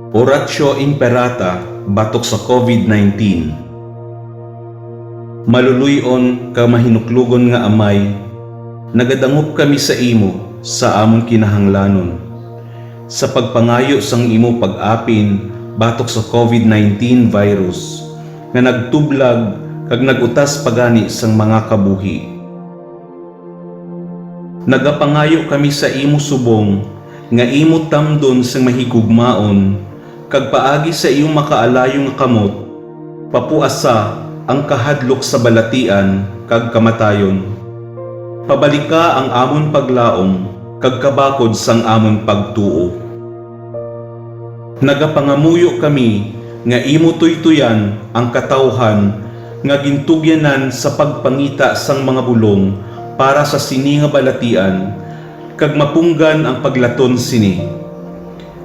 Oratio Imperata batok sa COVID-19. Maluluyon ka mahinuklugon nga amay, nagadangup kami sa imo sa amon kinahanglanon. Sa pagpangayo sang imo pag-apin batok sa COVID-19 virus, nga nagtublag kag nagutas pagani sang mga kabuhi. Nagapangayo kami sa imo subong, nga imo tamdon sang mahigugmaon, kag paagi sa iyong makaalayong kamot, papuasa ang kahadlok sa balatian kag kamatayon. Pabalika ang amon paglaom, kag kabakod sang amon pagtuo. Nagapangamuyo kami, nga imo tuytuyan ang katawhan, nga gintugyanan sa pagpangita sang mga bulong para sa sini nga balatian, kag mapunggan ang paglaton sini.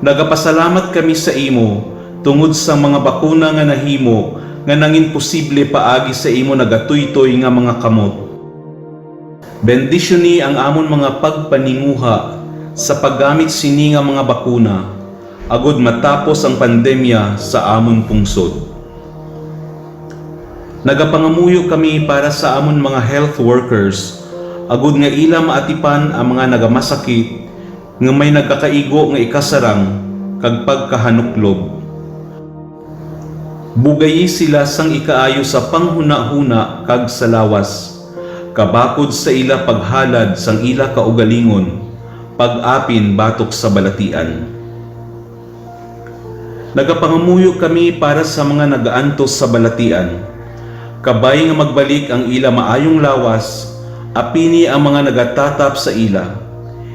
Nagapasalamat kami sa imo tungod sa mga bakuna nga nahimo nga nangin posible paagi sa imo nagatuytoy nga mga kamot. Bendisyoni ang amon mga pagpaninguha sa paggamit sini nga mga bakuna agud matapos ang pandemya sa amon pungsod. Nagapangamuyo kami para sa amon mga health workers agud nga ila maatipan ang mga nagamasakit nga may nagkakaigo nga ikasarang kag pagkahanuklob. Bugayi sila sang ikaayo sa panghuna-huna kag sa lawas, kabakod sa ila paghalad sang ila kaugalingon, pag-apin batok sa balatian. Nagapangamuyo kami para sa mga nagaantos sa balatian, kabay nga magbalik ang ila maayong lawas, apini ang mga nagatatap sa ila.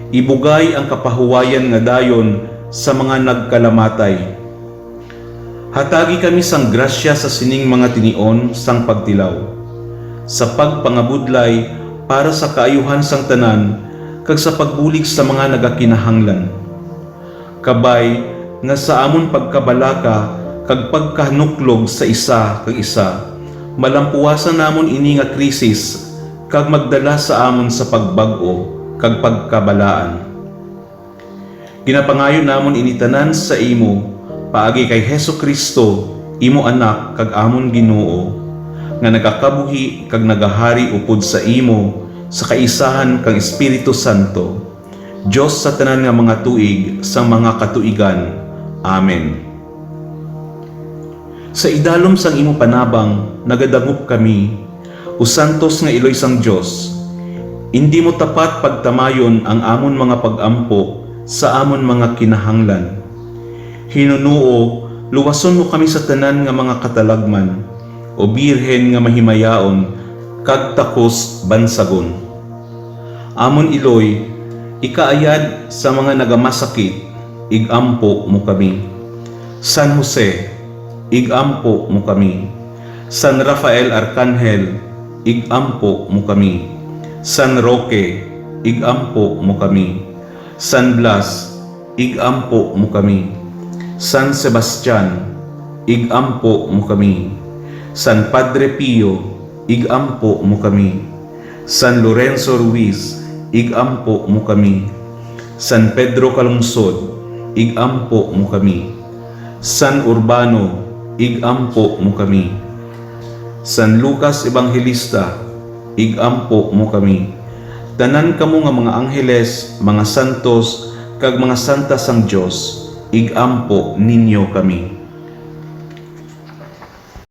Ibugay ang kapahuwayan nga dayon sa mga nagkalamatay. Hatagi kami sang grasya sa sining mga tinion sang pagtilaw, sa pagpangabudlay para sa kaayuhan sang tanan, kag sa pagbulig sa mga nagakinahanglan. Kabay nga sa amon pagkabalaka kag pagkahanuklog sa isa kag isa, malampuasan namon ini nga krisis kag magdala sa amon sa pagbag-o kag pagkabalaan. Ginapangayo namon initanan sa imo paagi kay Hesukristo, imo anak kag amon Ginoo, nga nagakabuhi kag nagahari upod sa imo sa kaisahan kang Espiritu Santo, Dios sa tanan nga mga tuig sang mga katuigan. Amen. Sa idalom sang imo panabang nagadangup kami, o santos nga iloy sang Dios. Hindi mo tapat pagtamayon ang amon mga pag-ampo sa amon mga kinahanglan. Hinunuo, luwason mo kami sa tanan nga mga katalagman, o birhen nga mahimayaon, kag takos bansagon. Amon iloy, ikaayad sa mga nagamasakit, igampo mo kami. San Jose, igampo mo kami. San Rafael Arcangel, igampo mo kami. San Roque, igampo mo kami. San Blas, igampo mo kami. San Sebastian, igampo mo kami. San Padre Pio, igampo mo kami. San Lorenzo Ruiz, igampo mo kami. San Pedro Calungsod, igampo mo kami. San Urbano, igampo mo kami. San Lucas Evangelista, igampo mo kami. Tanan kamo nga mga angheles, mga santos, kag mga santa sang Dios, igampo ninyo kami.